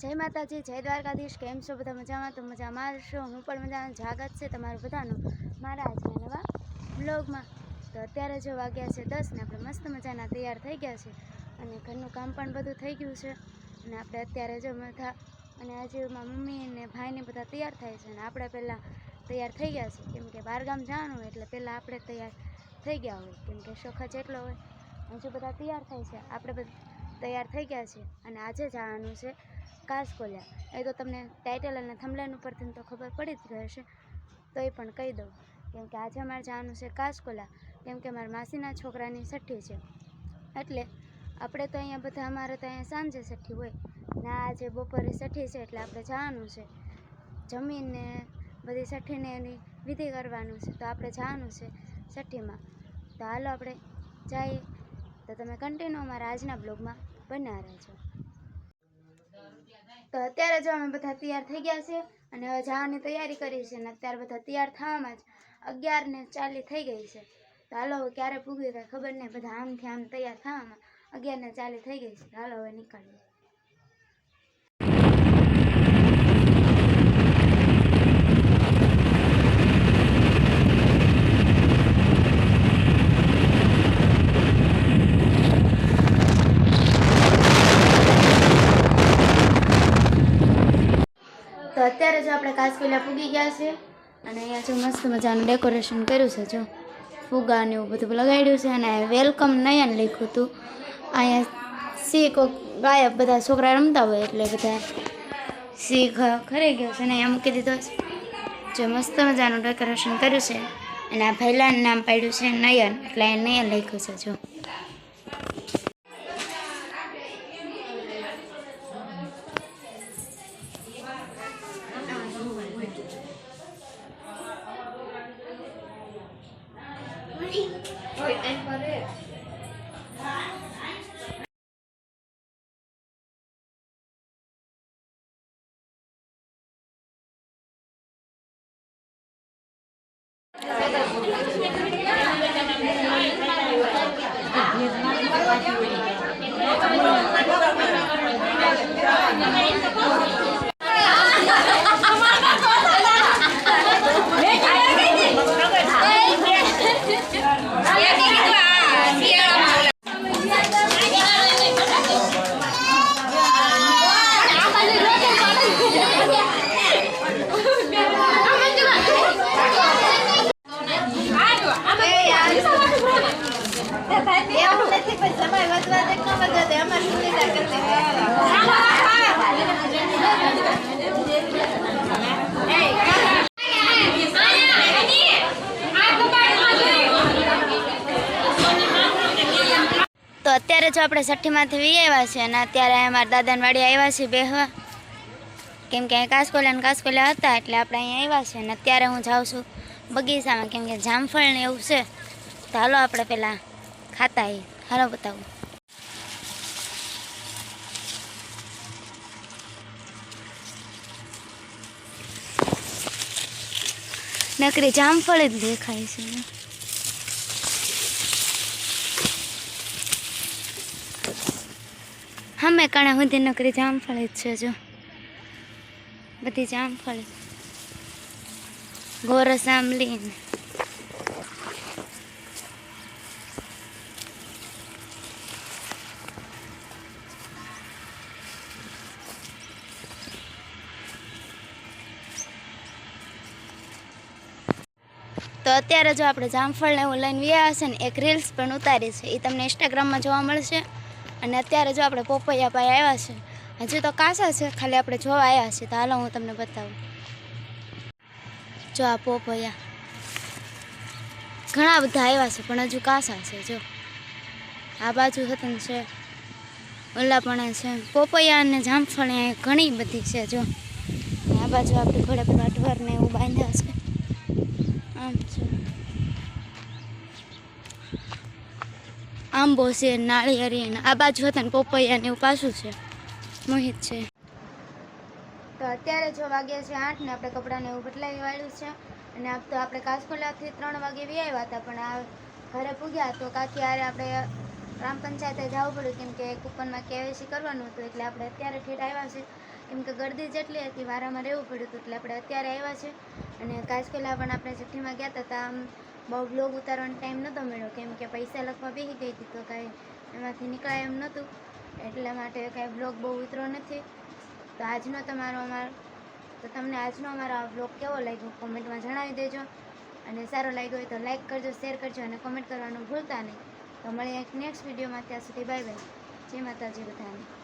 जय माताजी जय द्वारकाधीश केम छो बधा मजामां तो मजामां छो हूँ पण मजामां स्वागत छे तमारुं बधानुं मारा आजना नवा ब्लॉगमां। तो अत्यारे जो वाग्या छे 10 ने आपणे मस्त मजाना तैयार थई गया छे अने घरनुं काम पण बधुं थई गयुं छे अने आपणे अत्यारे जो बधा अने आजे मारी मम्मी ने भाई ने बधा तैयार थाय छे अने आपणे पहेला तैयार थई गया छे केम के बार गाम जवानुं एटले पहेला आपणे तैयार थई गया होय केम के शोखा जेटलो होय हजू बधा तैयार थाय छे आपणे बधा तैयार थई गया छे अने आजे जवानुं छे कासकोल्या। ए तो तमने टाइटल अने थंबनेल परथी तो खबर पड़ी ज हशे तो पण कही दऊं केम के आज अमारे जवानुं छे कासकोल्या केम के मारा मासीना छोकरानी छठ्ठी छे एटले आपणे तो अहींया बधा अमारे तो अहींया सांजे छठ्ठी होय ने आज बपोरे छठ्ठी छे एटले आपणे जवानुं छे जमीने बधी छठ्ठीने एनी विधि करवानुं छे तो आपणे जवानुं छे छठ्ठीमां। तो हालो आपणे जाईए तो तमे कन्टिन्यू अमारा आजना ब्लॉगमां बन्या रहेजो। तो अत्यारे जो अमे बधा तैयार थई गया छे अने हवे जवानी तैयारी करी छे अने अत्यारे बधा तैयार थवामां ज 11:40 थई गई छे। तो हालो हवे क्यारे पूग्युं कांई खबर नहीं बधा आमथी आम तैयार थवामां 11:40 थई गई छे। हालो हवे निकळीए। तो अत्यारे जो आपणे कासकोल्या पूगी गया छे अने अहींया जो मस्त मजानुं डेकोरेशन कर्युं छे जो फुगा ने एवुं बधुं लगाड्युं छे अने वेलकम नयन लख्युं हतुं। अहींया सिंह कोक गायब बधा छोकरा रमता होय एटले बधा सिंह खरी गयो छे अने अहींया मूकी दीधो छे जो मस्त मजानुं डेकोरेशन कर्युं छे अने आ भैलानुं नाम पाड्युं छे नयन एटले अहींया नयन लख्युं छे जो। तो अत्यारे जो आपणे छठ्ठीमांथी वी आव्या छे अने अत्यारे अमारा दादानी वाड़ी आव्या छे बेहवा केम के कासकोल्या हता एटले आपणे अहीं आव्या छे अने अत्यारे हूँ जाऊं छुं बगीचामां केम के जामफळ ने एवुं छे। तो हालो आपणे पेला खाता आवीए। हालो बतावुं। नकरी जामफळ ज देखाय छे। हमें कणे सुधी नकरी जामफळ ज छे जो बधी जामफळ गोरस आंबली तो अत्यारे जो आपणे जामफळ ने एवुं लईने व्या छे ने एक रील्स पण उतारी छे ए तमने इंस्टाग्राम में जोवा मळशे। अने अत्यारे जो आपणे पोपैया पाई आव्या छे हजू तो कासा छे खाली आपणे जोवा आव्या छे। तो हालो हूँ तमने बतावुं जो आ पोपैया घणा बधा आव्या छे पण हजू कासा छे जो आ बाजू हतन छे ओला पण छे पोपैया अने जामफळ घणी बधी छे जो आ बाजू आपणे घोड़े पर अटवर ने एवुं बांध्या छे आम छे आंबो छे नाळिયેરી ने आ बाजू हतन पोपैया ने एवुं पाछुं छे मोहित छे। तो अत्यारे जो वाग्या छे 8 ने आपणे कपडाने एवुं बदलावी वाळ्युं छे अने आप तो आपणे कासकोल्याथी 3 वागे वी आव्या हता पण आ घरे पूग्या तो काकी हारे आपणे ગ્રામ પંચાયતે જવું પડ્યું કેમ કે કૂપનમાં કેવાયસી કરવાનું હતું, એટલે આપણે અત્યારે ઠેઠ આવ્યા છે. કેમ કે ગરદી જેટલી હતી, વારામાં રહેવું પડ્યું હતું, એટલે આપણે અત્યારે આવ્યા છે. અને કાચ પહેલાં પણ આપણે છઠ્ઠીમાં ગયા હતા, ત્યાં આમ બહુ બ્લોગ ઉતારવાનો ટાઈમ નહોતો મળ્યો, કેમ કે પૈસા લખવા બેસી ગઈ હતી, તો કાંઈ એમાંથી નીકળાય એમ નહોતું, એટલા માટે કાંઈ બ્લોગ બહુ ઉતરો નથી. તો તમને આજનો અમારો આ બ્લોગ કેવો લાગ્યો કોમેન્ટમાં જણાવી દેજો. અને સારો લાગ્યો હોય તો લાઈક કરજો, શેર કરજો અને કમેન્ટ કરવાનું ભૂલતા નહીં. તો મળીએ એક નેક્સ્ટ વિડીયોમાં. ત્યાં સુધી બાય બાય. જય માતાજી બધાને.